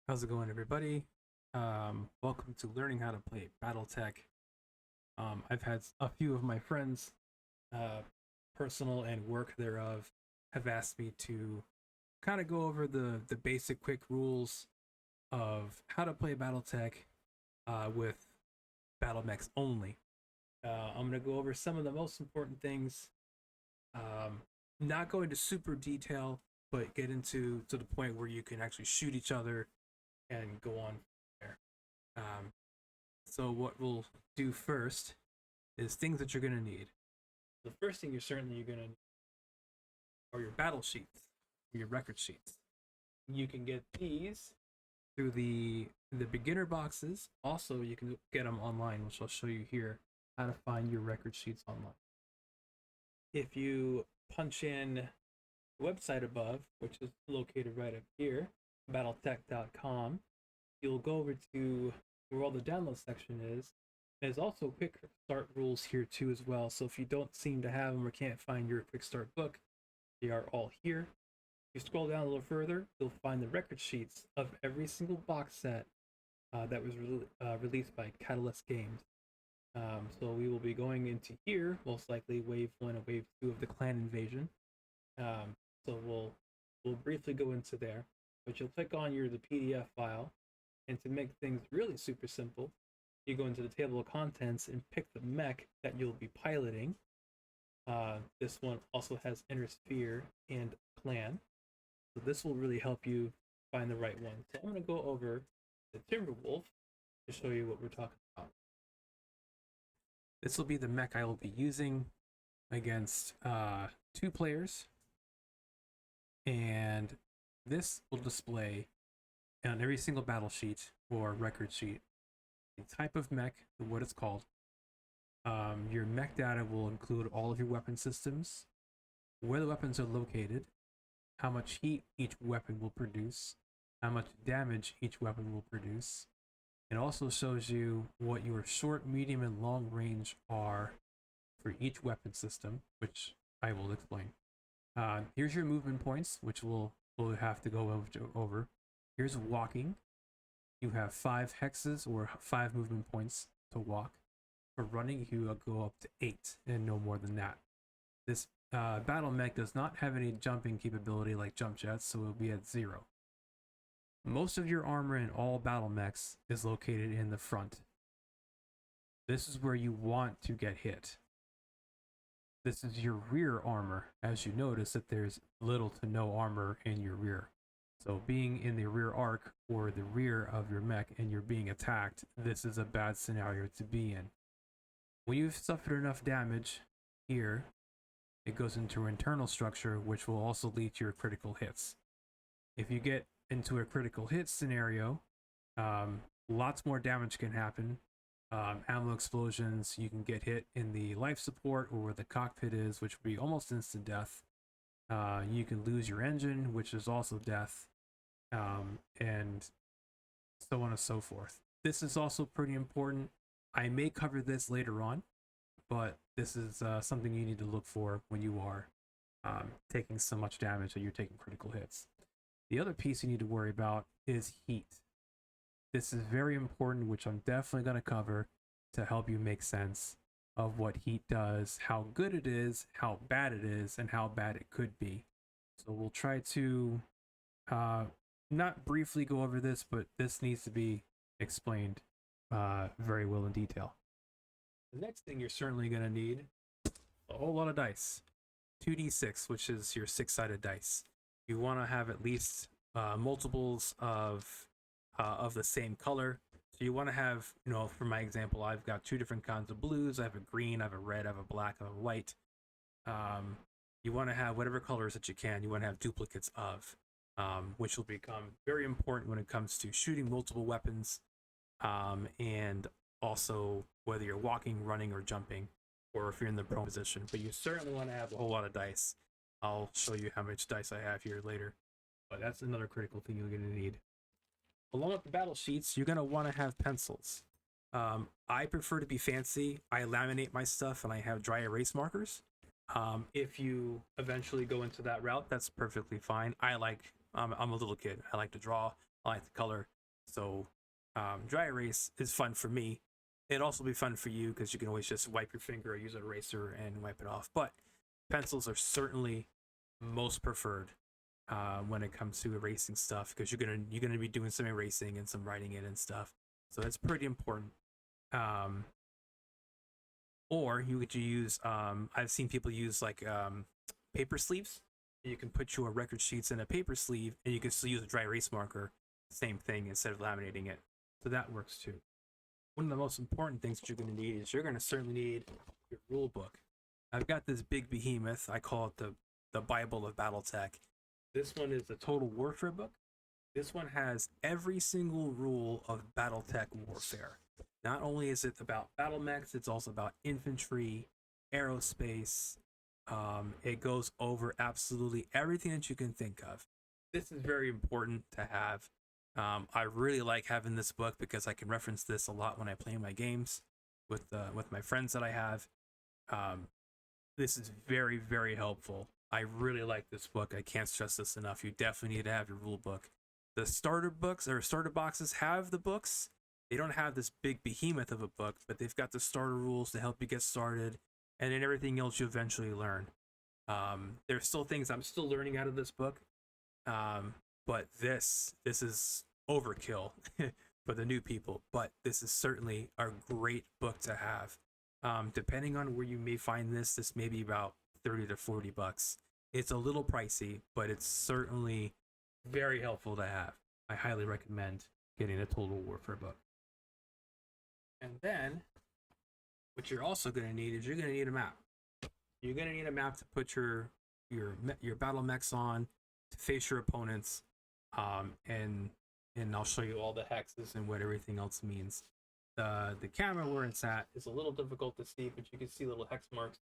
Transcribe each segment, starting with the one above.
How's it going, everybody? Welcome to learning how to play Battletech. I've had a few of my friends, uh, personal and work thereof, have asked me to kind of go over the basic, quick rules of how to play Battletech with battle mechs only. I'm gonna go over some of the most important things. Um, Not go into super detail, but get into to the point where you can actually shoot each other and go on from there. Um, So what we'll do first is things that you're gonna need. The first thing you're gonna need are your battle sheets, your record sheets. You can get these through the beginner boxes. Also, you can get them online, which I'll show you here how to find your record sheets online. If you punch in the website above, which is located right up here, battletech.com, you'll go over to where all the download section is. There's also quick start rules here too as well. So if you don't seem to have them or can't find your quick start book, they are all here. If you scroll down a little further, you'll find the record sheets of every single box set that was released by Catalyst Games. So we will be going into here, most likely wave 1 and wave 2 of the clan invasion. So we'll briefly go into there, but you'll click on the PDF file, and to make things really super simple, you go into the table of contents and pick the mech that you'll be piloting. This one also has Inner Sphere and Clan, so this will really help you find the right one. So I'm going to go over the Timberwolf to show you what we're talking about. This will be the mech I will be using against 2 players, and this will display on every single battle sheet or record sheet the type of mech, what it's called. Your mech data will include all of your weapon systems, where the weapons are located, how much heat each weapon will produce, how much damage each weapon will produce. It also shows you what your short, medium, and long range are for each weapon system, which I will explain. Here's your movement points, which we'll have to go over. Here's walking. You have 5 hexes or 5 movement points to walk. For running, you go up to 8 and no more than that. This battle mech does not have any jumping capability like jump jets, so it will be at 0. Most of your armor in all battle mechs is located in the front. This is where you want to get hit. This is your rear armor, as you notice that there's little to no armor in your rear. So being in the rear arc or the rear of your mech and you're being attacked, this is a bad scenario to be in. When you've suffered enough damage here, it goes into internal structure, which will also lead to your critical hits. If you get into a critical hit scenario, lots more damage can happen. Ammo explosions, you can get hit in the life support or where the cockpit is, which would be almost instant death. You can lose your engine, which is also death, and so on and so forth. This is also pretty important. I may cover this later on, but this is something you need to look for when you are taking so much damage that you're taking critical hits. The other piece you need to worry about is heat. This is very important, which I'm definitely going to cover to help you make sense of what heat does, how good it is, how bad it is, and how bad it could be. So we'll try to not briefly go over this, but this needs to be explained very well in detail. The next thing you're certainly going to need a whole lot of dice. 2d6, which is your 6-sided dice. You want to have at least multiples of the same color. So you want to have, for my example, I've got 2 different kinds of blues. I have a green, I have a red, I have a black, I have a white. You want to have whatever colors that you can. You want to have duplicates of, which will become very important when it comes to shooting multiple weapons, and also whether you're walking, running, or jumping, or if you're in the prone position. But you certainly want to have a whole lot of dice. I'll show you how much dice I have here later. But that's another critical thing you're going to need. Along with the battle sheets, you're going to want to have pencils. I prefer to be fancy. I laminate my stuff and I have dry erase markers. If you eventually go into that route, that's perfectly fine. I'm a little kid. I like to draw. I like to color. So dry erase is fun for me. It'd also be fun for you because you can always just wipe your finger or use an eraser and wipe it off. But pencils are certainly most preferred when it comes to erasing stuff because you're gonna be doing some erasing and some writing in and stuff. So that's pretty important. Um, or you could use I've seen people use like paper sleeves. You can put your record sheets in a paper sleeve and you can still use a dry erase marker, same thing, instead of laminating it. So that works too. One of the most important things that you're going to need is you're going to certainly need your rule book. I've got this big behemoth. I call it the Bible of Battletech. This one is the Total Warfare book. This one has every single rule of Battletech warfare. Not only is it about battle mechs, it's also about infantry, aerospace. It goes over absolutely everything that you can think of. This is very important to have. I really like having this book because I can reference this a lot when I play my games with my friends that I have. This is very, very helpful. I really like this book. I can't stress this enough. You definitely need to have your rule book. The starter books or starter boxes have the books. They don't have this big behemoth of a book, but they've got the starter rules to help you get started, and then everything else you eventually learn. There's still things I'm still learning out of this book, but this is overkill for the new people. But this is certainly a great book to have. Depending on where you may find this may be about 30 to 40 bucks. It's a little pricey, but it's certainly very helpful to have. I highly recommend getting a Total Warfare book. And then, what you're also going to need is you're going to need a map. You're going to need a map to put your battle mechs on, to face your opponents, and I'll show you all the hexes and what everything else means. The camera where it's at is a little difficult to see, but you can see little hex marks.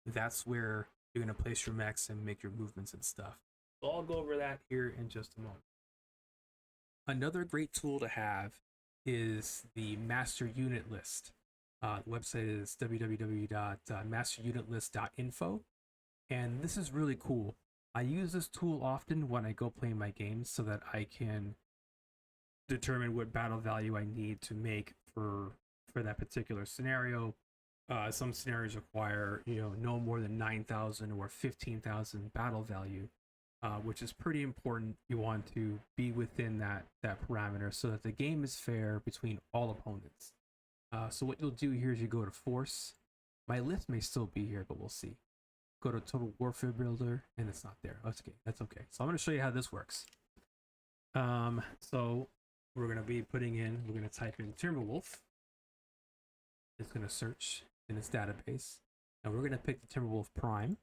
That's where you're going to place your mechs and make your movements and stuff. So I'll go over that here in just a moment. Another great tool to have is the master unit list. The website is www.masterunitlist.info, and this is really cool. I use this tool often when I go play my games so that I can determine what battle value I need to make for that particular scenario. Some scenarios require no more than 9,000 or 15,000 battle value, which is pretty important. You want to be within that parameter so that the game is fair between all opponents. So what you'll do here is you go to Force. My list may still be here, but we'll see. Go to Total Warfare Builder, and it's not there. That's okay. That's okay. So I'm going to show you how this works. So we're going to be we're going to type in Timberwolf. It's going to search in its database, and we're going to pick the Timberwolf Prime.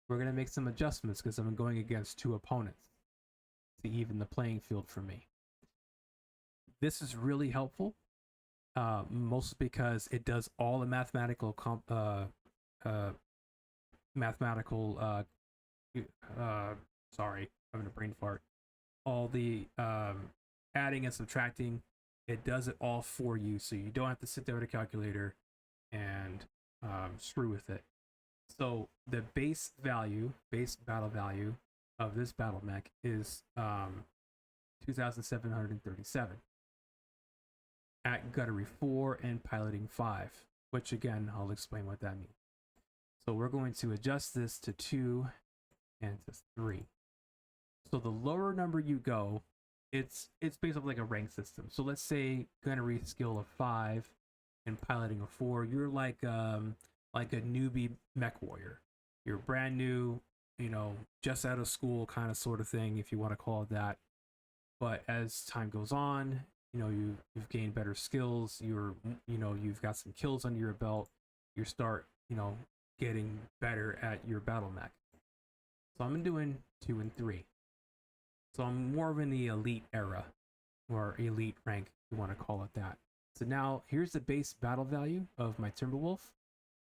We're going to make some adjustments because I'm going against two opponents to even the playing field for me. This is really helpful, mostly because it does all the mathematical sorry, I'm having a brain fart. All the adding and subtracting, it does it all for you, so you don't have to sit there with a calculator and screw with it. So the base battle value of this battle mech is 2,737 at Guttery 4 and Piloting 5, which again, I'll explain what that means. So we're going to adjust this to 2 and to 3. So the lower number you go, it's based off like a rank system. So let's say Gunnery skill of 5 and Piloting of 4. You're like a newbie mech warrior. You're brand new, just out of school kind of sort of thing, if you want to call it that. But as time goes on, you've gained better skills. You've got some kills under your belt. You start, getting better at your battle mech. So I'm doing 2 and 3. So I'm more of in the elite era, or elite rank, if you want to call it that. So now here's the base battle value of my Timberwolf,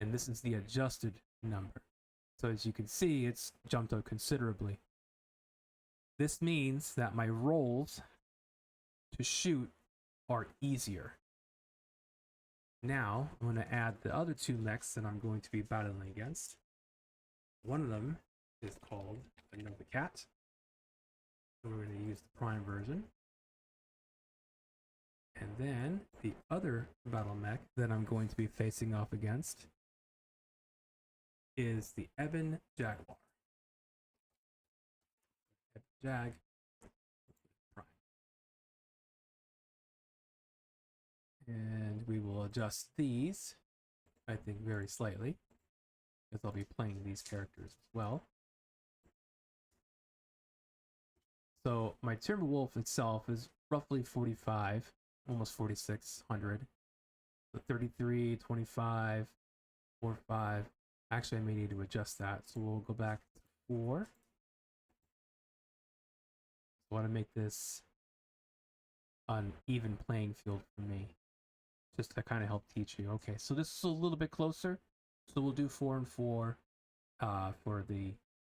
and this is the adjusted number. So as you can see, it's jumped up considerably. This means that my rolls to shoot are easier. Now I'm going to add the other two mechs that I'm going to be battling against. One of them is called the Cat. We're going to use the Prime version. And then the other battle mech that I'm going to be facing off against is the Ebon Jaguar. Jag Prime. And we will adjust these, I think, very slightly, because I'll be playing these characters as well. So my Timberwolf itself is roughly 45, almost 4,600. So 33, 25, 4, 5. Actually, I may need to adjust that. So we'll go back to 4. I want to make this an even playing field for me, just to kind of help teach you. Okay, so this is a little bit closer. So we'll do 4 and 4 for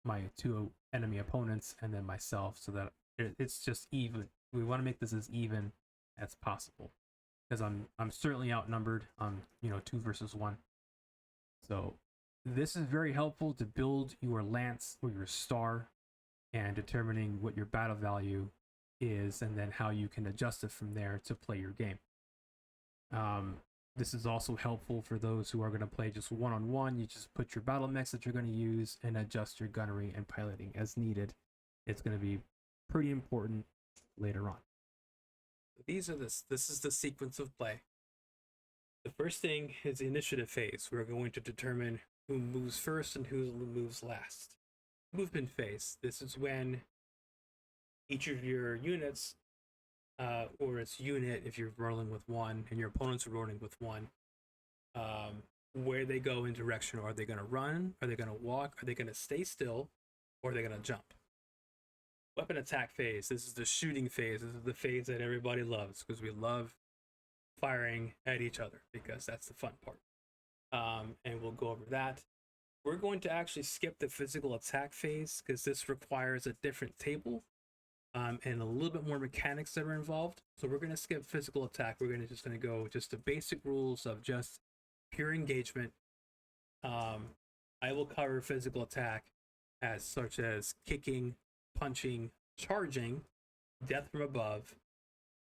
my 2 enemy opponents and then myself, so that it's just even. We want to make this as even as possible, because I'm certainly outnumbered on 2 versus 1. So this is very helpful to build your lance or your star and determining what your battle value is, and then how you can adjust it from there to play your game. This is also helpful for those who are going to play just one-on-one. You just put your battle mechs that you're going to use and adjust your gunnery and piloting as needed. It's going to be pretty important later on. This is the sequence of play. The first thing is the initiative phase. We're going to determine who moves first and who moves last. Movement phase. This is when each of your units, or its unit, if you're rolling with 1 and your opponents are rolling with 1, where they go in direction. Are they going to run? Are they going to walk? Are they going to stay still? Or are they going to jump? Weapon attack phase. This is the shooting phase. This is the phase that everybody loves, because we love firing at each other, because that's the fun part. And we'll go over that. We're going to actually skip the physical attack phase, because this requires a different table and a little bit more mechanics that are involved. So we're going to skip physical attack. We're just going to go just the basic rules of just pure engagement. I will cover physical attack as such as kicking, punching, charging, death from above,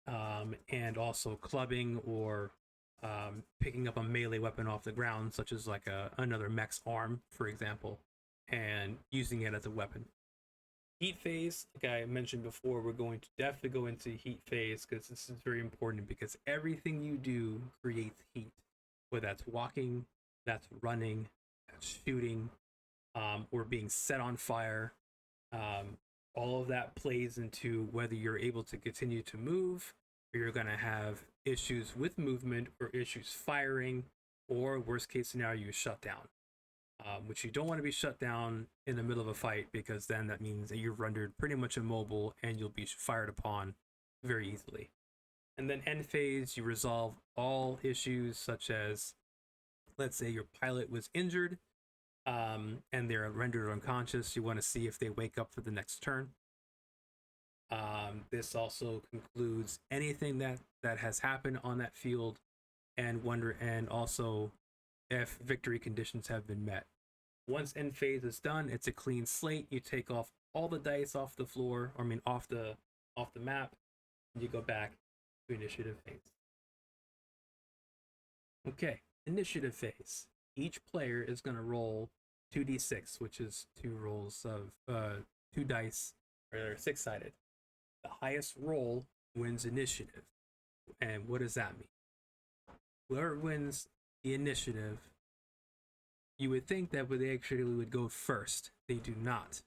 and also clubbing or picking up a melee weapon off the ground, such as like another mech's arm, for example, and using it as a weapon. Heat phase, like I mentioned before, we're going to definitely go into heat phase, because this is very important, because everything you do creates heat. Whether that's walking, that's running, that's shooting, or being set on fire. All of that plays into whether you're able to continue to move, or you're going to have issues with movement, or issues firing, or worst case scenario, you shut down. Which you don't want to be shut down in the middle of a fight, because then that means that you're rendered pretty much immobile and you'll be fired upon very easily. And then end phase, you resolve all issues, such as, let's say your pilot was injured and they're rendered unconscious. You want to see if they wake up for the next turn. This also concludes anything that has happened on that field, and also if victory conditions have been met. Once end phase is done, it's a clean slate. You take off all the dice off the floor, off the map, and you go back to initiative phase. Okay, initiative phase. Each player is going to roll 2d6, which is 2 rolls of 2 dice, or 6-sided. The highest roll wins initiative. And what does that mean? Whoever wins the initiative, you would think that they actually would go first. They do not.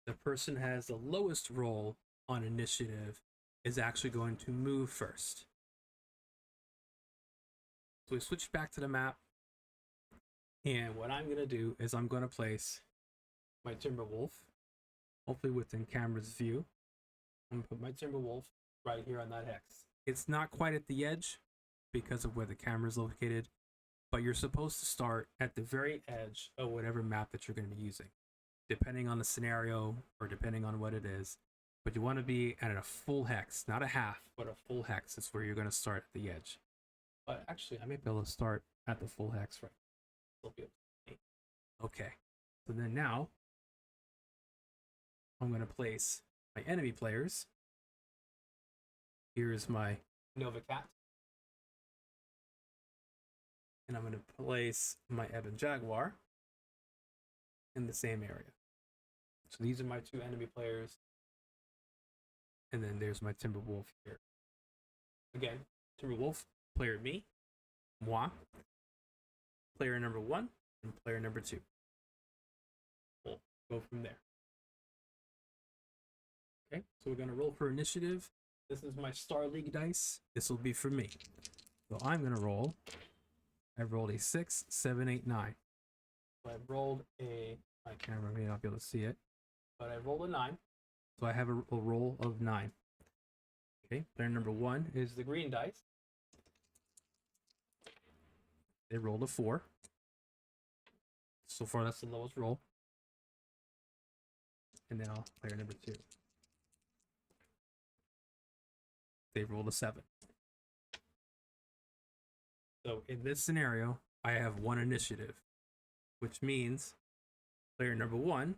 The person who has the lowest roll on initiative is actually going to move first. So we switch back to the map, and what I'm going to do is I'm going to place my Timberwolf, hopefully within camera's view. I'm going to put my Timberwolf right here on that hex. It's not quite at the edge because of where the camera is located, but you're supposed to start at the very edge of whatever map that you're going to be using, depending on the scenario or depending on what it is. But you want to be at a full hex, not a half, but a full hex is where you're going to start at the edge. But actually, I may be able to start at the full hex right now. Okay, so then now I'm going to place my enemy players. Here's my Nova Cat. And I'm going to place my Ebon Jaguar in the same area. So these are my two enemy players. And then there's my Timberwolf here. Again, Timberwolf, player me, moi, player number 1, and player number 2. We'll go from there. Okay, so we're going to roll for initiative. This is my Star League dice. This will be for me. So I'm going to roll. I rolled a 6, 7, 8, 9. So I rolled my camera may not be able to see it, but I rolled a 9. So I have a roll of 9. Okay, player number 1 is the green dice. They rolled a 4. So far, that's the lowest roll. And now player number 2. They rolled a 7. So in this scenario, I have 1 initiative, which means player number 1,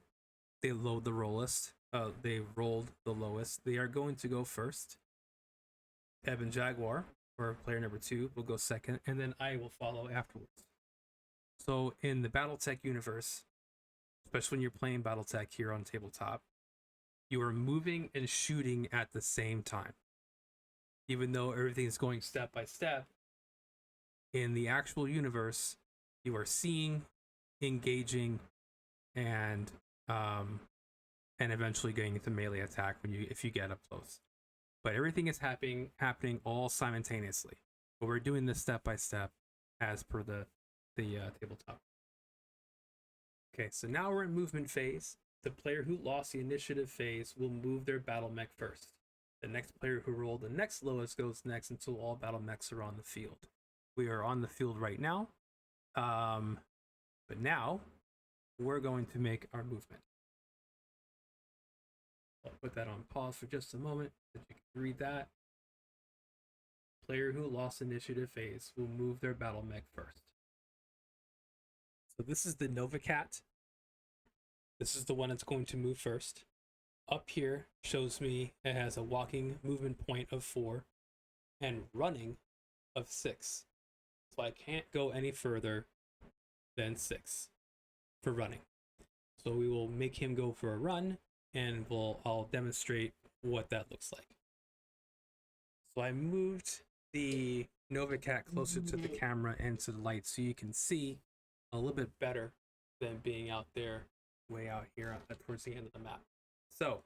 they load the lowest. They rolled the lowest. They are going to go first. Ebon Jaguar, or player number 2, will go second, and then I will follow afterwards. So in the Battletech universe, especially when you're playing Battletech here on Tabletop, you are moving and shooting at the same time. Even though everything is going step by step, in the actual universe, you are seeing, engaging, and eventually getting into melee attack if you get up close. But everything is happening all simultaneously. But we're doing this step by step as per the tabletop. Okay, so now we're in movement phase. The player who lost the initiative phase will move their battle mech first. The next player who rolled the next lowest goes next until all battle mechs are on the field. We are on the field right now. But now we're going to make our movement. I'll put that on pause for just a moment so you can read that. Player who lost initiative phase will move their battle mech first. So this is the Nova Cat. This is the one that's going to move first. Up here shows me it has a walking movement point of 4 and running of 6. So I can't go any further than 6 for running. So we will make him go for a run, and I'll demonstrate what that looks like. So I moved the Nova Cat closer to the camera and to the light so you can see a little bit better than being out there, way out here towards the end of the map. So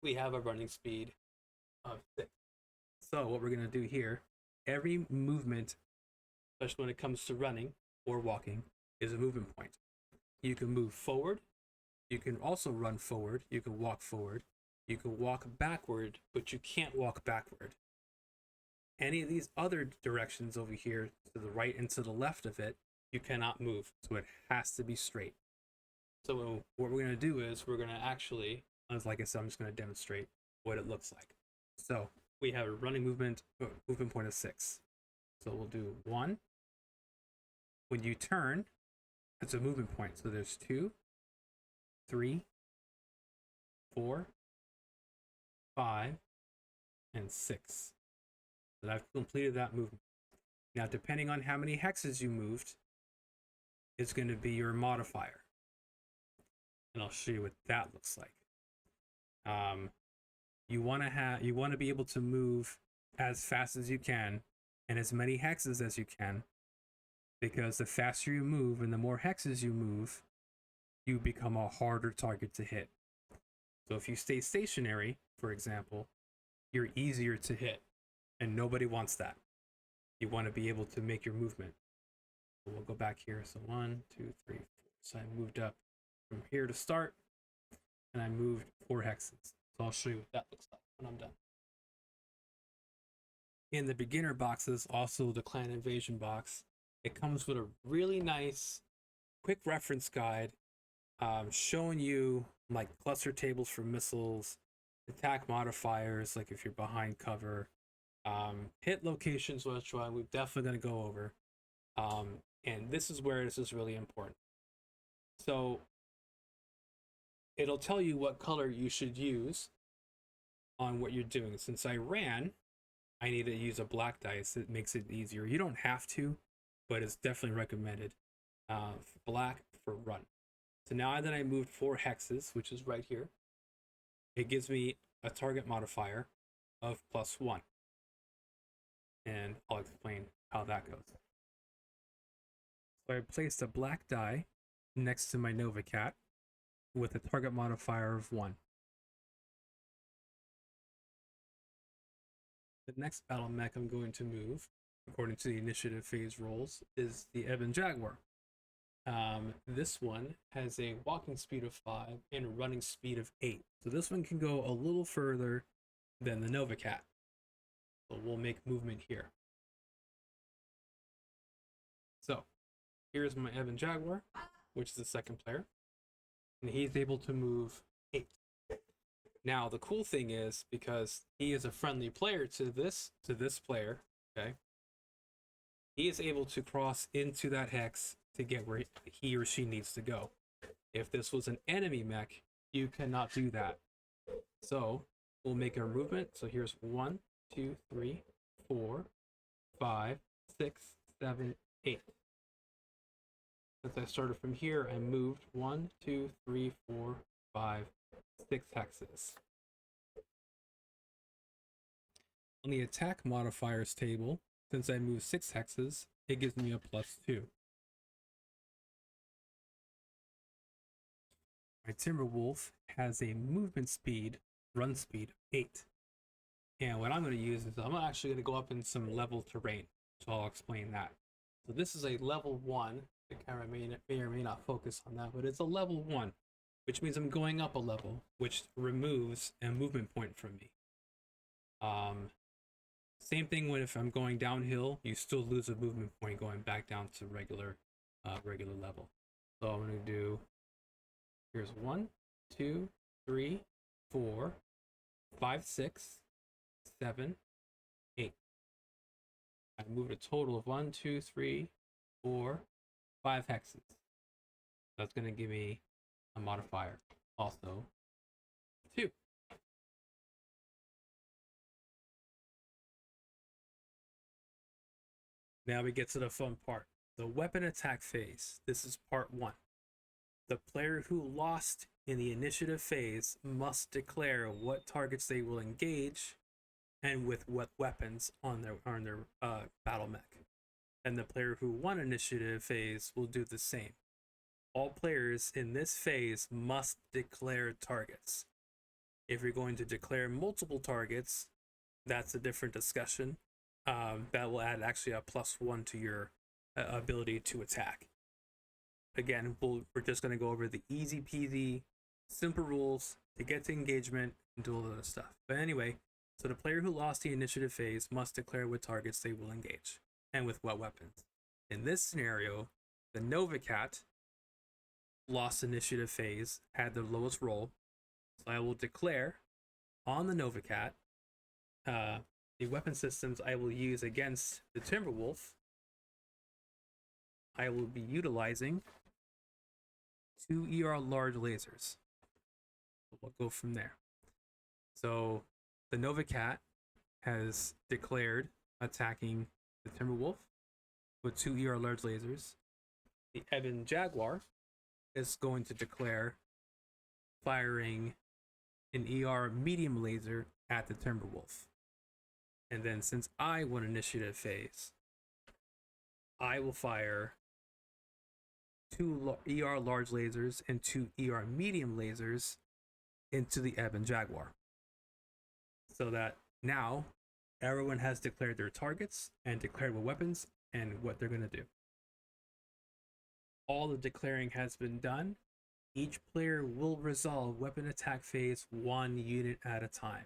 we have a running speed of 6. So what we're going to do here, every movement, especially when it comes to running or walking, is a movement point. You can move forward. You can also run forward. You can walk forward. You can walk backward, but you can't walk backward. Any of these other directions over here, to the right and to the left of it, you cannot move. So it has to be straight. So what we're going to do is we're going to actually, like I said, I'm just going to demonstrate what it looks like. So we have a running movement point of 6. So we'll do 1. When you turn, it's a movement point. So there's 2, 3, 4, 5, and 6. So I've completed that movement. Now, depending on how many hexes you moved, is going to be your modifier. And I'll show you what that looks like. You want to be able to move as fast as you can and as many hexes as you can, because the faster you move and the more hexes you move, you become a harder target to hit. So if you stay stationary, for example, you're easier to hit, and nobody wants that. You want to be able to make your movement. So we'll go back here. So 1, 2, 3, 4. So I moved up from here to start, and I moved 4 hexes. So I'll show you what that looks like when I'm done. In the beginner boxes, also the clan invasion box, it comes with a really nice quick reference guide showing you like cluster tables for missiles, attack modifiers, like if you're behind cover, hit locations, which we're definitely going to go over. And this is where this is really important. So it'll tell you what color you should use on what you're doing. Since I ran, I need to use a black dice. It makes it easier. You don't have to, but it's definitely recommended. Black for run. So now that I moved 4 hexes, which is right here, it gives me a target modifier of +1. And I'll explain how that goes. So I placed a black die next to my Nova Cat with a target modifier of 1. The next battle mech I'm going to move, according to the initiative phase rolls, is the Ebon Jaguar. This one has a walking speed of 5 and a running speed of 8. So this one can go a little further than the Nova Cat. So we'll make movement here. So here's my Ebon Jaguar, which is the second player. And he's able to move 8. Now the cool thing is, because he is a friendly player to this player, okay, he is able to cross into that hex to get where he or she needs to go. If this was an enemy mech, you cannot do that. So we'll make our movement. So here's 1, 2, 3, 4, 5, 6, 7, 8. Since I started from here, I moved 1, 2, 3, 4, 5, 6 hexes. On the attack modifiers table, since I moved 6 hexes, it gives me a +2. My Timberwolf has a movement speed, run speed of 8. And what I'm going to use is I'm actually going to go up in some level terrain. So I'll explain that. So this is a level 1. The camera may or may not focus on that, but it's a level 1, which means I'm going up a level, which removes a movement point from me. Same thing when if I'm going downhill, you still lose a movement point going back down to regular level. So I'm going to do, here's 1, 2, 3, 4, 5, 6, 7, 8. I moved a total of 1, 2, 3, 4, 5 hexes. That's going to give me a modifier, also 2. Now we get to the fun part, the weapon attack phase. This is part 1. The player who lost in the initiative phase must declare what targets they will engage and with what weapons on their battle mech. And the player who won initiative phase will do the same. All players in this phase must declare targets. If you're going to declare multiple targets, that's a different discussion. That will add actually a +1 to your ability to attack. Again, we're just going to go over the easy peasy, simple rules to get to engagement and do all of this stuff. But anyway, so the player who lost the initiative phase must declare what targets they will engage and with what weapons. In this scenario, the Nova Cat lost initiative phase, had the lowest roll. So I will declare on the Nova Cat the weapon systems I will use against the Timberwolf. I will be utilizing 2 ER large lasers. We'll go from there. So the Nova Cat has declared attacking the Timberwolf with 2 ER large lasers. The Ebon Jaguar is going to declare firing an ER medium laser at the Timberwolf. And then since I won initiative phase, I will fire 2 ER large lasers and 2 ER medium lasers into the Ebon Jaguar. So that now everyone has declared their targets and declared what weapons and what they're going to do. All the declaring has been done. Each player will resolve weapon attack phase 1 unit at a time.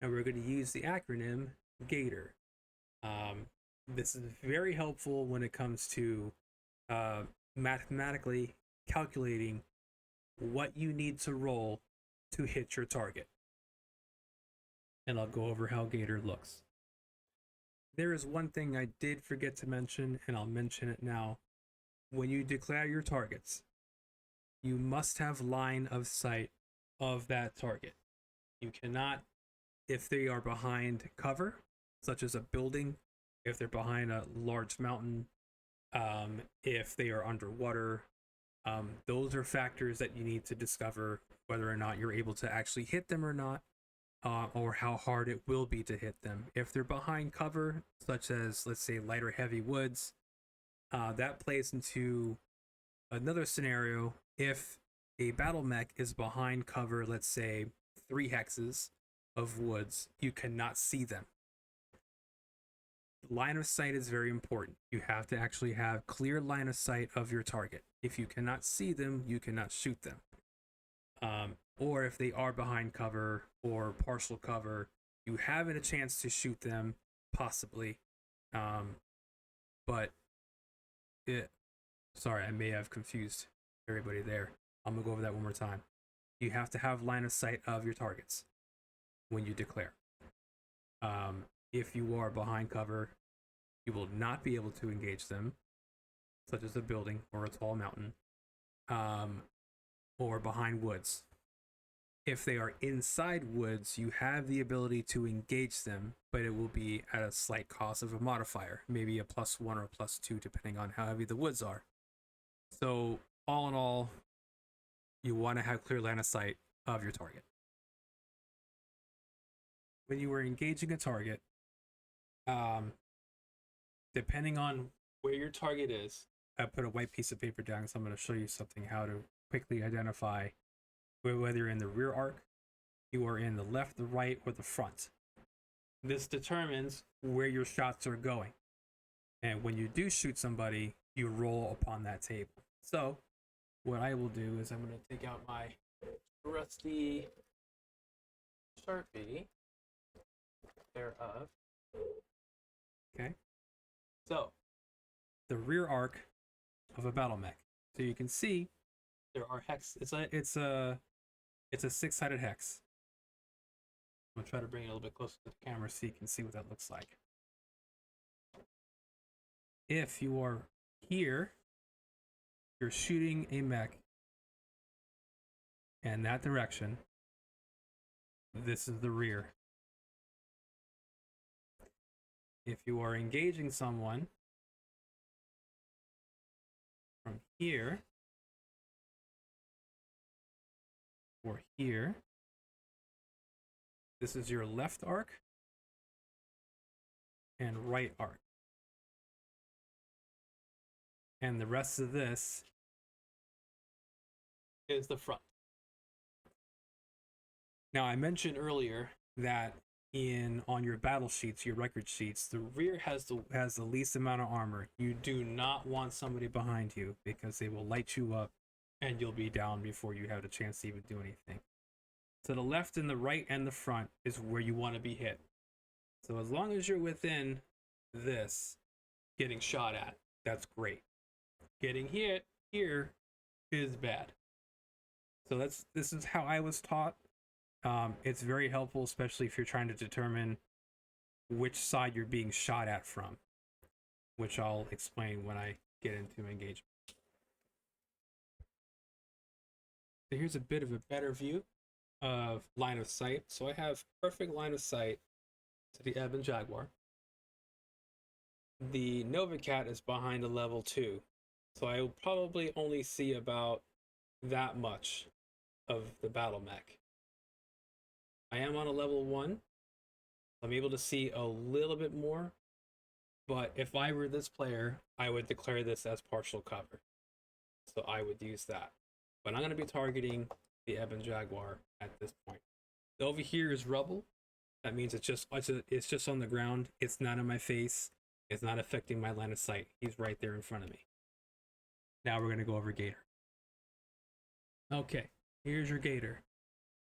And we're going to use the acronym GATOR. This is very helpful when it comes to mathematically calculating what you need to roll to hit your target. And I'll go over how GATOR looks. There is one thing I did forget to mention, and I'll mention it now. When you declare your targets, you must have line of sight of that target. You cannot, if they are behind cover, such as a building, if they're behind a large mountain, if they are underwater. Those are factors that you need to discover whether or not you're able to actually hit them or not, or how hard it will be to hit them. If they're behind cover, such as, let's say, light or heavy woods, that plays into another scenario. If a battle mech is behind cover, let's say 3 hexes of woods, you cannot see them. Line of sight is very important. You have to actually have clear line of sight of your target. If you cannot see them, you cannot shoot them. Or if they are behind cover or partial cover, you have a chance to shoot them, possibly. But sorry, I may have confused everybody there. I'm gonna go over that one more time. You have to have line of sight of your targets when you declare. If you are behind cover, you will not be able to engage them, such as a building or a tall mountain, or behind woods. If they are inside woods, you have the ability to engage them, but it will be at a slight cost of a modifier, maybe a +1 or +2, depending on how heavy the woods are. So, all in all, you want to have clear line of sight of your target. When you are engaging a target, depending on where your target is, I put a white piece of paper down, so I'm going to show you something how to quickly identify whether you're in the rear arc, you are in the left, the right, or the front. This determines where your shots are going. And when you do shoot somebody, you roll upon that table. So what I will do is I'm going to take out my rusty Sharpie thereof. Okay. So the rear arc of a battle mech. So you can see there are hex. It's a 6-sided hex. I'm gonna try to bring it a little bit closer to the camera so you can see what that looks like. If you are here, you're shooting a mech in that direction. This is the rear. If you are engaging someone from here or here, this is your left arc and right arc. And the rest of this is the front. Now, I mentioned earlier that on your battle sheets, your record sheets, the rear has the least amount of armor. You do not want somebody behind you because they will light you up and you'll be down before you have a chance to even do anything. So the left and the right and the front is where you want to be hit. So as long as you're within this, getting shot at, that's great. Getting hit here is bad. So this is how I was taught. It's very helpful, especially if you're trying to determine which side you're being shot at from, which I'll explain when I get into engagement. So here's a bit of a better view of line of sight. So I have perfect line of sight to the Ebon Jaguar. The Nova Cat is behind a level 2, so I will probably only see about that much of the battle mech. I am on a level 1. I'm able to see a little bit more, but if I were this player, I would declare this as partial cover. So I would use that. But I'm going to be targeting the Ebon Jaguar at this point. Over here is rubble. That means it's just on the ground. It's not in my face. It's not affecting my line of sight. He's right there in front of me. Now we're going to go over GATOR. Okay, here's your GATOR.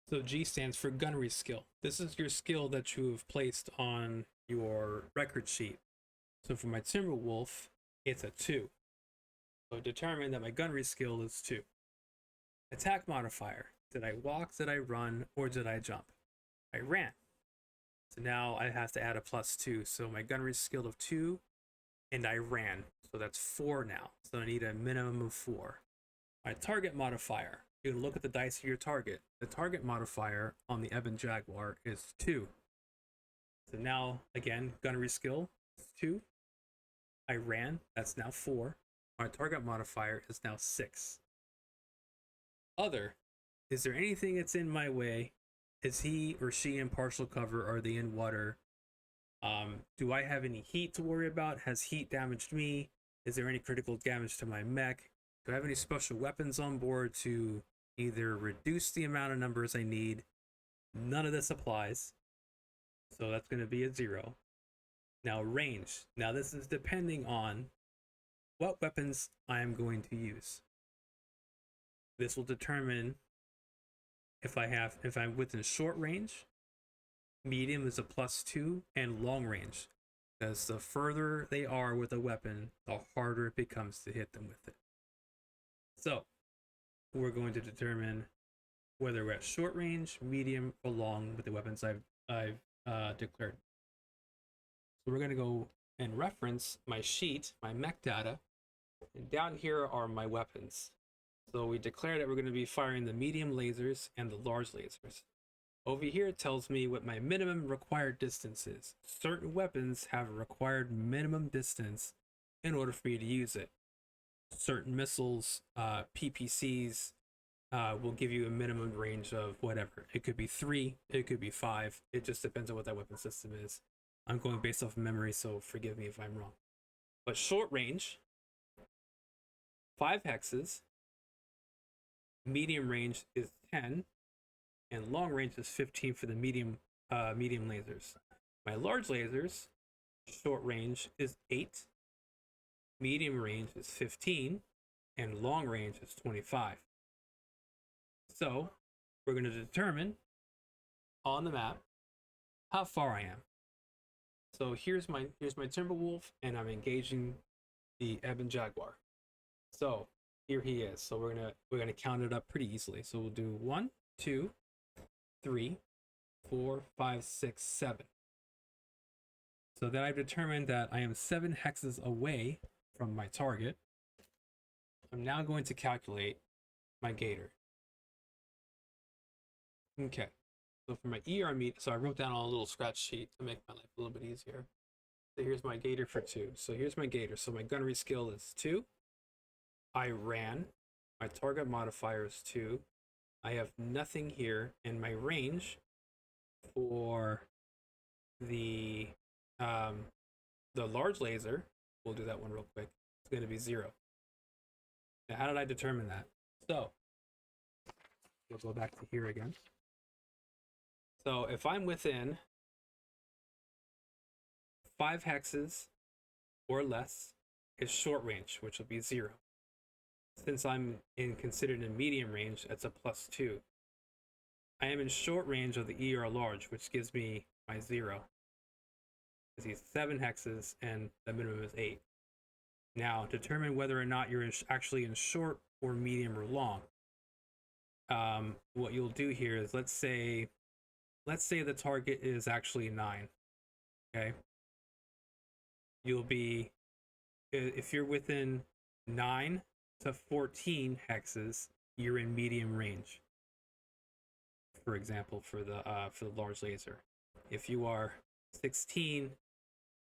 So G stands for gunnery skill. This is your skill that you have placed on your record sheet. So for my Timberwolf, it's a 2. So determine that my gunnery skill is 2. Attack modifier. Did I walk, did I run, or did I jump? I ran. So now I have to add a +2. So my gunnery skill of 2, and I ran. So that's 4 now. So I need a minimum of 4. My target modifier. You can look at the dice of your target. The target modifier on the Ebon Jaguar is 2. So now, again, gunnery skill is 2. I ran, that's now 4. My target modifier is now 6. Other, is there anything that's in my way? Is he or she in partial cover? Are they in water? Do I have any heat to worry about? Has heat damaged me? Is there any critical damage to my mech? Do I have any special weapons on board to either reduce the amount of numbers I need? None of this applies. So that's going to be a 0. Now range. Now this is depending on what weapons I am going to use. This will determine if I'm within short range. Medium is a +2, and long range. Because the further they are with a weapon, the harder it becomes to hit them with it. So we're going to determine whether we're at short range, medium, or long with the weapons I've declared. So we're going to go and reference my sheet, my mech data, and down here are my weapons. So we declare that we're going to be firing the medium lasers and the large lasers. Over here it tells me what my minimum required distance is. Certain weapons have a required minimum distance in order for me to use it. Certain missiles, PPCs, will give you a minimum range of whatever. It could be 3, it could be 5. It just depends on what that weapon system is. I'm going based off of memory, so forgive me if I'm wrong. But short range, 5 hexes, medium range is 10, and long range is 15 for the medium lasers. My large lasers, short range is 8, medium range is 15, and long range is 25. So we're going to determine on the map how far I am. So here's my Timberwolf, and I'm engaging the Ebon Jaguar. So here he is. So we're gonna count it up pretty easily. So we'll do 1, 2, 3, 4, 5, 6, 7. So then I've determined that I am 7 hexes away from my target. I'm now going to calculate my GATOR. Okay. So for my ER meet, so I wrote down on a little scratch sheet to make my life a little bit easier. So here's my GATOR for 2. So here's my GATOR. So my gunnery skill is 2. I ran. My target modifier is 2. I have nothing here, and my range for the large laser, we'll do that one real quick, it's going to be 0. Now, how did I determine that? So we'll go back to here again. So if I'm within 5 hexes or less, it's short range, which will be 0. Since I'm considered in medium range, that's a +2. I am in short range of the ER large, which gives me my 0. Because he's 7 hexes and the minimum is 8. Now, determine whether or not you're actually in short or medium or long. What you'll do here is, let's say the target is actually 9. Okay. You'll be, if you're within 9 to 14 hexes, you're in medium range. For example, for the large laser. If you are 16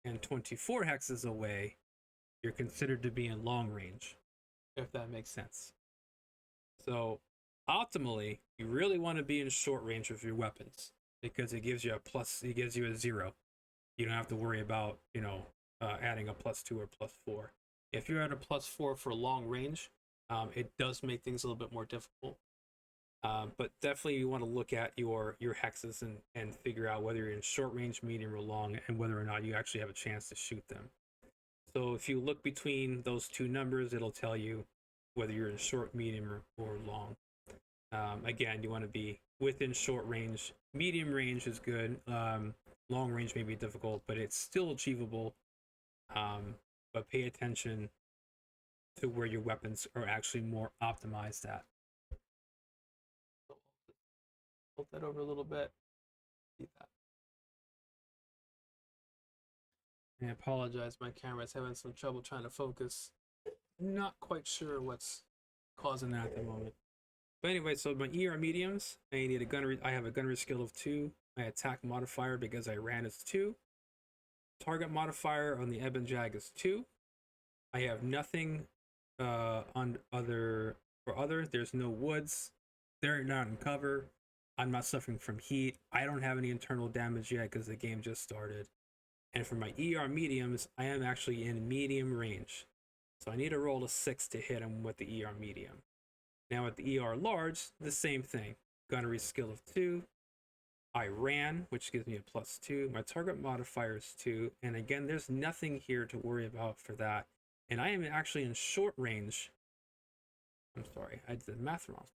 and 24 hexes away, you're considered to be in long range, if that makes sense. So optimally, you really want to be in short range with your weapons, because it gives you a 0. You don't have to worry about, adding a +2 or +4. If you're at a +4 for long range, it does make things a little bit more difficult. But definitely you want to look at your hexes and figure out whether you're in short range, medium, or long, and whether or not you actually have a chance to shoot them. So if you look between those two numbers, it'll tell you whether you're in short, medium, or long. Again, you want to be within short range. Medium range is good. Long range may be difficult, but it's still achievable. But pay attention to where your weapons are actually more optimized at. Hold that over a little bit. See that. I apologize, my camera's having some trouble trying to focus. Not quite sure what's causing that at the moment. But anyway, so my ER mediums, I have a gunnery skill of 2. My attack modifier, because I ran, is 2. Target modifier on the Ebon Jag is 2. I have nothing on other for other. There's no woods. They're not in cover. I'm not suffering from heat. I don't have any internal damage yet because the game just started. And for my ER mediums, I am actually in medium range. So I need to roll a 6 to hit him with the ER medium. Now with the ER large, the same thing. Gunnery skill of 2. I ran, which gives me a +2. My target modifier is 2. And again, there's nothing here to worry about for that. And I am actually in short range. I'm sorry, I did math wrong.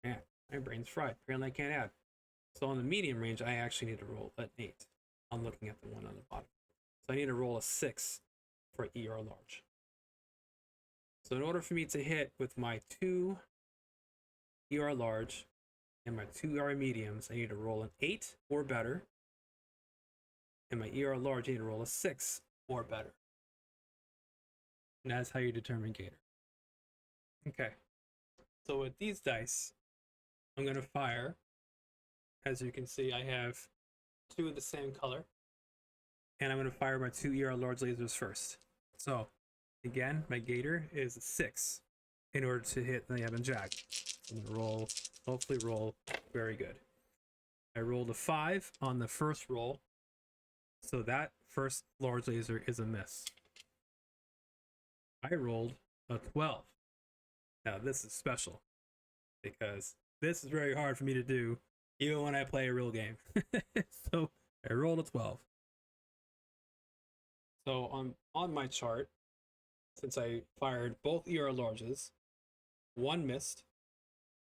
Man, my brain's fried. Apparently I can't add. So on the medium range, I actually need to roll an 8. I'm looking at the one on the bottom. So I need to roll a 6 for ER large. So in order for me to hit with my 2 ER large and my 2 ER mediums, I need to roll an 8 or better. And my ER large, I need to roll a 6 or better. And that's how you determine Gator. Okay. So with these dice, I'm going to fire. As you can see, I have 2 of the same color. And I'm going to fire my 2 ER large lasers first. So, again, my Gator is a 6 in order to hit the Ebon Jag. I'm going to roll, hopefully roll very good. I rolled a 5 on the first roll. So that first large laser is a miss. I rolled a 12. Now this is special because this is very hard for me to do even when I play a real game. So I rolled a 12. So on my chart, since I fired both ER larges, 1 missed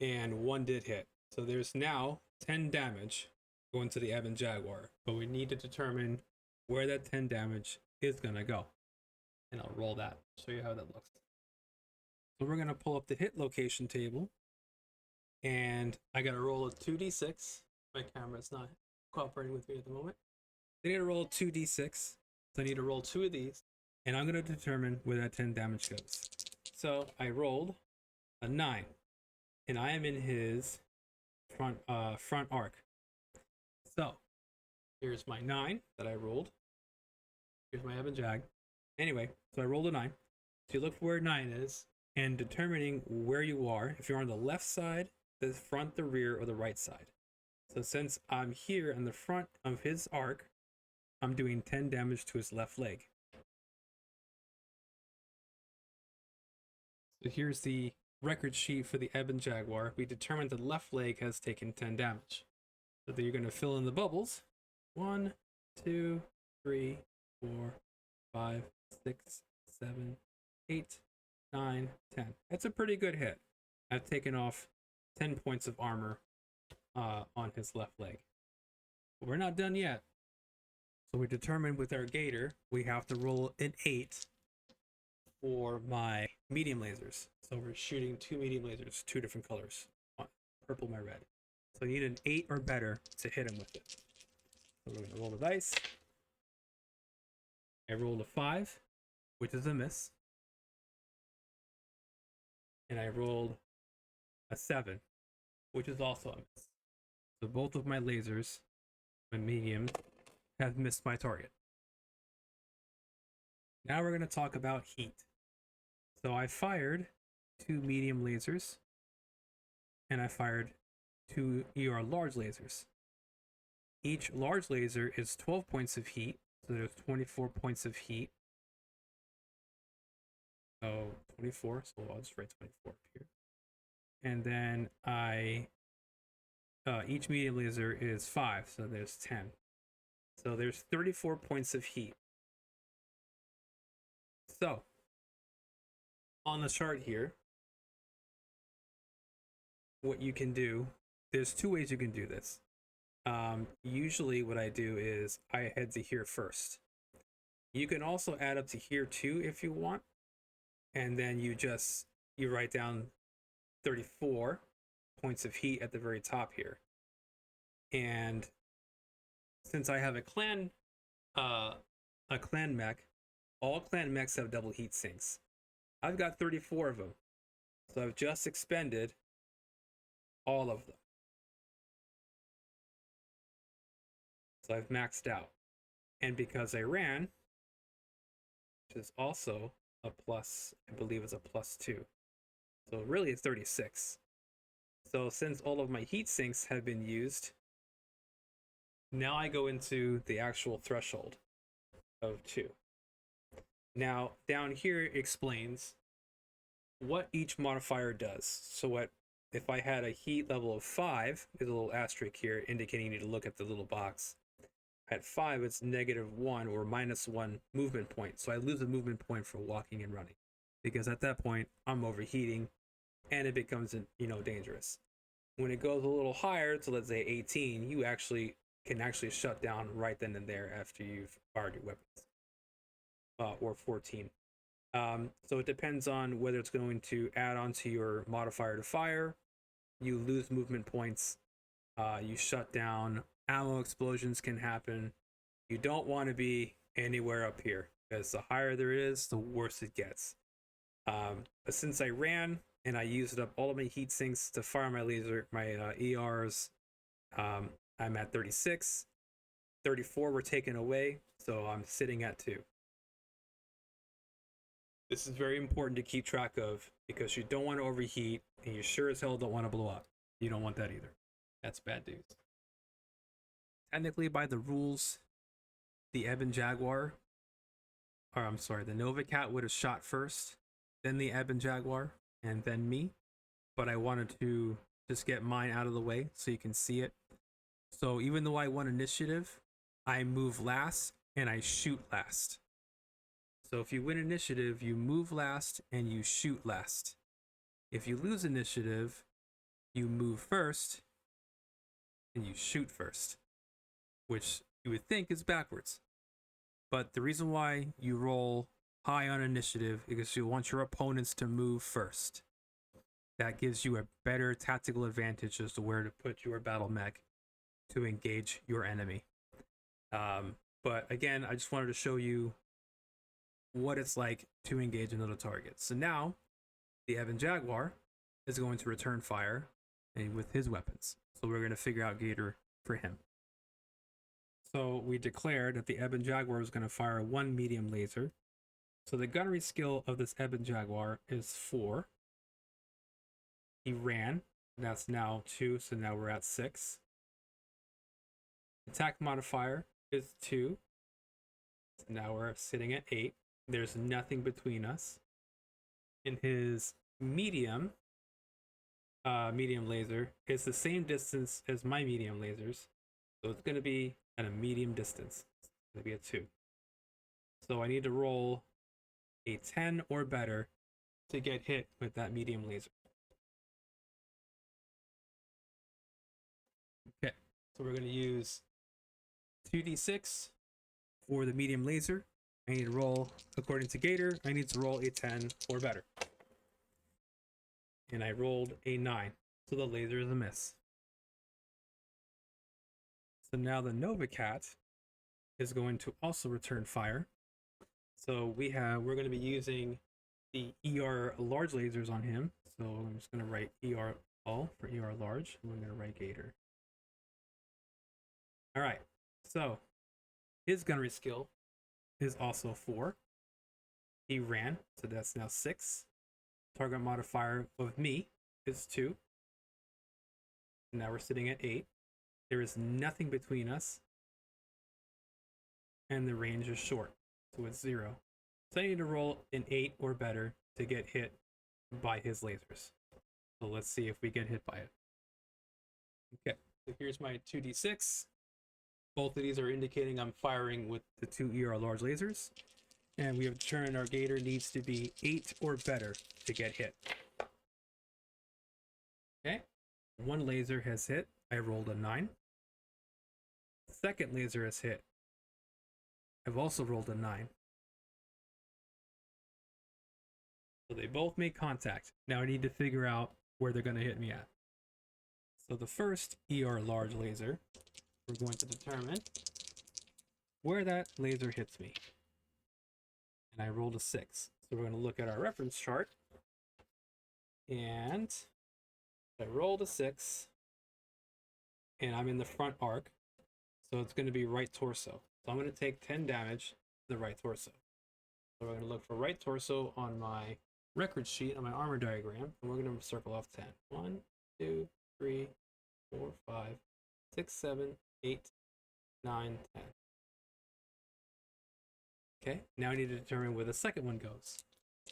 and 1 did hit. So there's now 10 damage going to the Ebon Jaguar, but we need to determine where that 10 damage is gonna go. And I'll roll that, show you how that looks. So we're gonna pull up the hit location table, and I gotta roll a 2d6. My camera's not cooperating with me at the moment. I need to roll a 2d6, so I need to roll 2 of these, and I'm gonna determine where that 10 damage goes. So I rolled a 9, and I am in his front arc. So here's my 9 that I rolled. Here's my Ebon Jag. Anyway, so I rolled a 9. So you look for where 9 is, and determining where you are, if you're on the left side, the front, the rear, or the right side. So since I'm here in the front of his arc, I'm doing 10 damage to his left leg. So here's the record sheet for the Ebon Jaguar. We determined the left leg has taken 10 damage. So then you're going to fill in the bubbles. 1, 2, 3, 4, 5, 6, 7, 8, 9, 10. That's a pretty good hit. I've taken off 10 points of armor on his left leg. But we're not done yet. So we determined with our Gator, we have to roll an 8 for my medium lasers. So we're shooting 2 medium lasers, 2 different colors, purple, my red. So I need an 8 or better to hit him with it. So we're gonna roll the dice. I rolled a 5, which is a miss. And I rolled a 7, which is also a miss. So both of my lasers, my mediums, have missed my target. Now we're going to talk about heat. So I fired 2 medium lasers, and I fired 2 ER large lasers. Each large laser is 12 points of heat, so there's 24 points of heat. So 24, so I'll just write 24 here. And then each medium laser is 5, so there's 10. So there's 34 points of heat. So on the chart here, what you can do, there's 2 ways you can do this. Usually what I do is I head to here first. You can also add up to here too if you want, and then you write down 34 points of heat at the very top here. And since I have a clan mech, all clan mechs have double heat sinks. I've got 34 of them, so I've just expended all of them. So I've maxed out. And because I ran, which is also a plus, I believe it's a +2. So really it's 36. So since all of my heat sinks have been used, now I go into the actual threshold of 2. Now down here it explains what each modifier does. So what if I had a heat level of 5, there's a little asterisk here indicating you need to look at the little box. At 5, it's -1 or -1 movement point. So I lose a movement point for walking and running, because at that point I'm overheating and it becomes, dangerous. When it goes a little higher to, let's say, 18, you can actually shut down right then and there after you've fired your weapons. Or 14. So it depends on whether it's going to add on to your modifier to fire. You lose movement points. You shut down. Ammo explosions can happen. You don't want to be anywhere up here, because the higher there is, the worse it gets. But since I ran and I used up all of my heat sinks to fire my laser, my ERs, I'm at 36. 34 were taken away, so I'm sitting at 2. This is very important to keep track of, because you don't want to overheat, and you sure as hell don't want to blow up. You don't want that either. That's bad news. Technically, by the rules, the Ebon Jaguar, or I'm sorry, the Nova Cat would have shot first, then the Ebon Jaguar, and then me. But I wanted to just get mine out of the way so you can see it. So even though I won initiative, I move last and I shoot last. So if you win initiative, you move last and you shoot last. If you lose initiative, you move first and you shoot first, which you would think is backwards. But the reason why you roll high on initiative is because you want your opponents to move first. That gives you a better tactical advantage as to where to put your battle mech to engage your enemy. But again, I just wanted to show you what it's like to engage another target. So now the Ebon Jaguar is going to return fire with his weapons. So we're going to figure out GATOR for him. So we declared that the Ebon Jaguar was going to fire 1 medium laser. So the gunnery skill of this Ebon Jaguar is 4. He ran. That's now 2, so now we're at 6. Attack modifier is 2. So now we're sitting at 8. There's nothing between us. And his medium laser is the same distance as my medium lasers. So it's going to be at a medium distance. It's going to be a 2. So I need to roll a 10 or better to get hit with that medium laser. Okay, so we're going to use 2d6 for the medium laser. I need to roll, according to GATOR, I need to roll a 10 or better. And I rolled a 9, so the laser is a miss. So now the Nova Cat is going to also return fire. So we're going to be using the ER large lasers on him. So I'm just going to write ER all for ER large, and we're going to write GATOR. All right, so his gunnery skill is also 4. He ran, so that's now 6. Target modifier of me is 2. Now we're sitting at 8. There is nothing between us, and the range is short, so it's 0. So I need to roll an 8 or better to get hit by his lasers. So let's see if we get hit by it. Okay, so here's my 2d6. Both of these are indicating I'm firing with the 2 ER large lasers. And we have determined our GATOR needs to be 8 or better to get hit. Okay, 1 laser has hit. I rolled a 9. Second laser has hit. I've also rolled a 9. So they both make contact. Now I need to figure out where they're going to hit me at. So the first ER large laser, we're going to determine where that laser hits me. And I rolled a 6. So we're going to look at our reference chart. And I rolled a 6. And I'm in the front arc. So it's going to be right torso. So I'm going to take 10 damage to the right torso. So we're going to look for right torso on my record sheet on my armor diagram, and we're going to circle off 10. 1, 2, 3, 4, 5, 6, 7, 8, 9, 10. Okay, now I need to determine where the second one goes.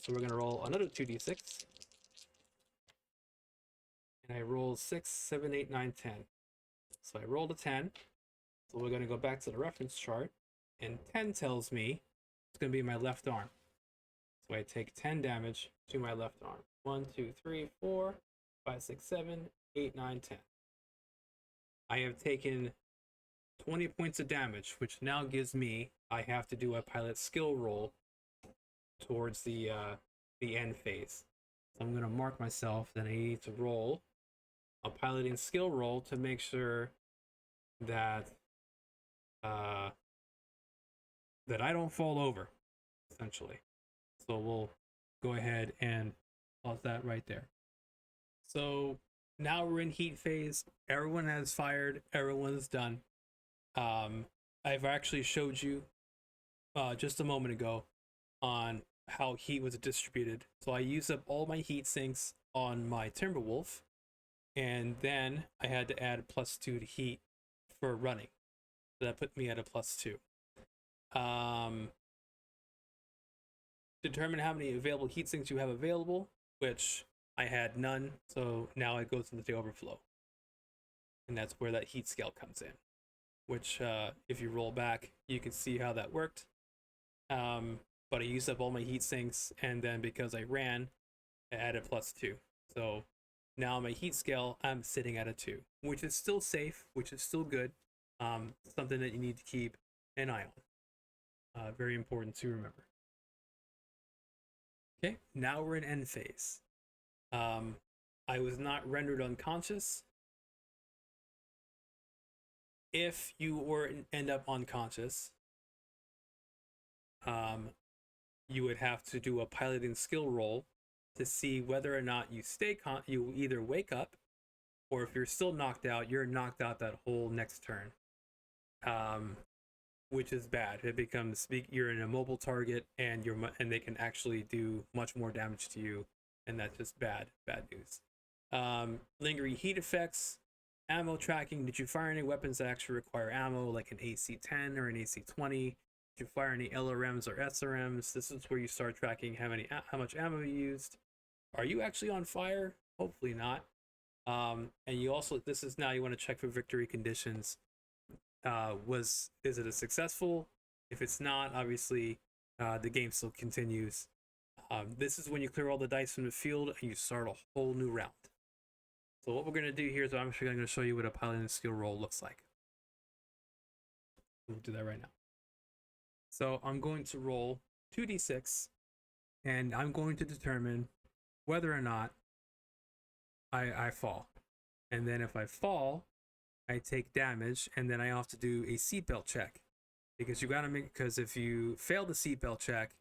So we're going to roll another 2d6. And I rolled 6, 7, 8, 9, 10. So I rolled a 10. So we're going to go back to the reference chart. And 10 tells me it's going to be my left arm. So I take 10 damage to my left arm. 1, 2, 3, 4, 5, 6, 7, 8, 9, 10. I have taken 20 points of damage, which now gives me, I have to do a pilot skill roll towards the end phase. So I'm going to mark myself that I need to roll a piloting skill roll to make sure that that I don't fall over, essentially. So we'll go ahead and pause that right there. So now we're in heat phase. Everyone has fired. Everyone's done. I've actually showed you just a moment ago on how heat was distributed. So I used up all my heat sinks on my Timberwolf, and then I had to add +2 to heat for running. So that put me at a +2. Determine how many available heat sinks you have available, which I had none, so now it goes into the overflow. And that's where that heat scale comes in, which if you roll back, you can see how that worked. But I used up all my heat sinks, and then because I ran, I added +2. So now my heat scale, I'm sitting at a 2, which is still safe, which is still good. Something that you need to keep an eye on. Very important to remember. Okay, now we're in end phase. I was not rendered unconscious. If you were end up unconscious, you would have to do a piloting skill roll to see whether or not you you either wake up, or if you're still knocked out, you're knocked out that whole next turn. Which is bad. It becomes you're an immobile target, and they can actually do much more damage to you, and that's just bad news. Lingering heat effects, ammo tracking. Did you fire any weapons that actually require ammo, like an AC-10 or an AC-20? Did you fire any LRMs or SRMs? This is where you start tracking how much ammo you used. Are you actually on fire? Hopefully not. And you also, this is now you want to check for victory conditions. Is it a successful? If it's not, obviously the game still continues. This is when you clear all the dice from the field and you start a whole new round. So what we're going to do here is I'm actually going to show you what a piloting skill roll looks like. We'll do that right now. So I'm going to roll 2d6, and I'm going to determine whether or not I fall. And then if I fall, I take damage, and then I have to do a seatbelt check, because because if you fail the seatbelt check,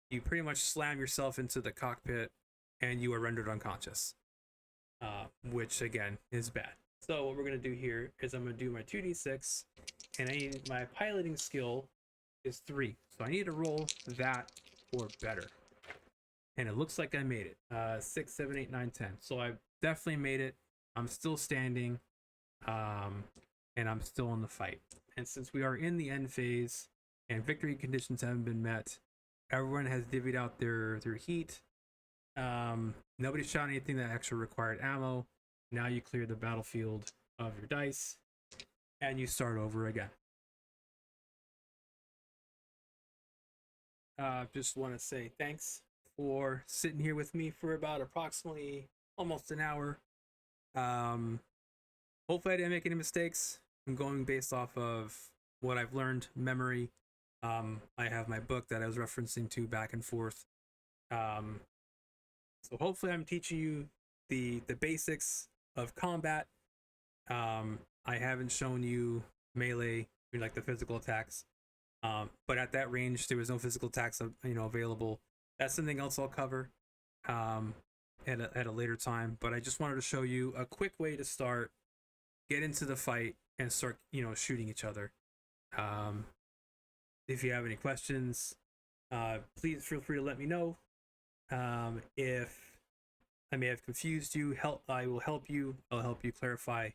you pretty much slam yourself into the cockpit and you are rendered unconscious, which again is bad. So what we're going to do here is I'm going to do my 2d6, and my piloting skill is 3, so I need to roll that or better, and it looks like I made it. 6, 7, 8, 9, 10. So I definitely made it. I'm still standing. And I'm still in the fight. And since we are in the end phase and victory conditions haven't been met, everyone has divvied out their heat. Nobody shot anything that actually required ammo. Now you clear the battlefield of your dice and you start over again. Just want to say thanks for sitting here with me for about approximately almost an hour. Hopefully I didn't make any mistakes. I'm going based off of what I've learned, memory. I have my book that I was referencing to back and forth. So hopefully I'm teaching you the basics of combat. I haven't shown you melee, like the physical attacks. But at that range, there was no physical attacks, available. That's something else I'll cover at a later time. But I just wanted to show you a quick way to start, get into the fight, and start, shooting each other. If you have any questions, please feel free to let me know. If I may have confused you, I will help you. I'll help you clarify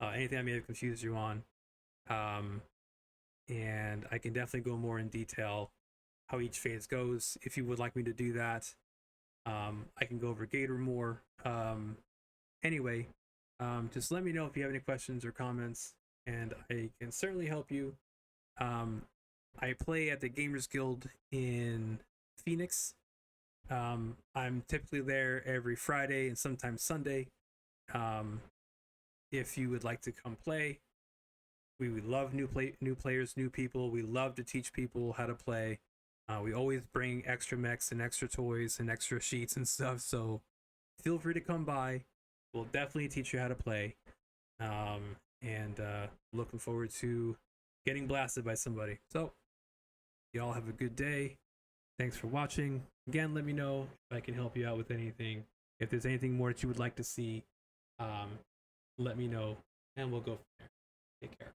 anything I may have confused you on. And I can definitely go more in detail how each phase goes. If you would like me to do that, I can go over GATOR more. Anyway, just let me know if you have any questions or comments, and I can certainly help you. I play at the Gamers Guild in Phoenix. I'm typically there every Friday and sometimes Sunday. If you would like to come play, we would love new players, new people. We love to teach people how to play. We always bring extra mechs and extra toys and extra sheets and stuff, so feel free to come by. We'll definitely teach you how to play. And looking forward to getting blasted by somebody. So, y'all have a good day. Thanks for watching. Again, let me know if I can help you out with anything. If there's anything more that you would like to see, let me know, and we'll go from there. Take care.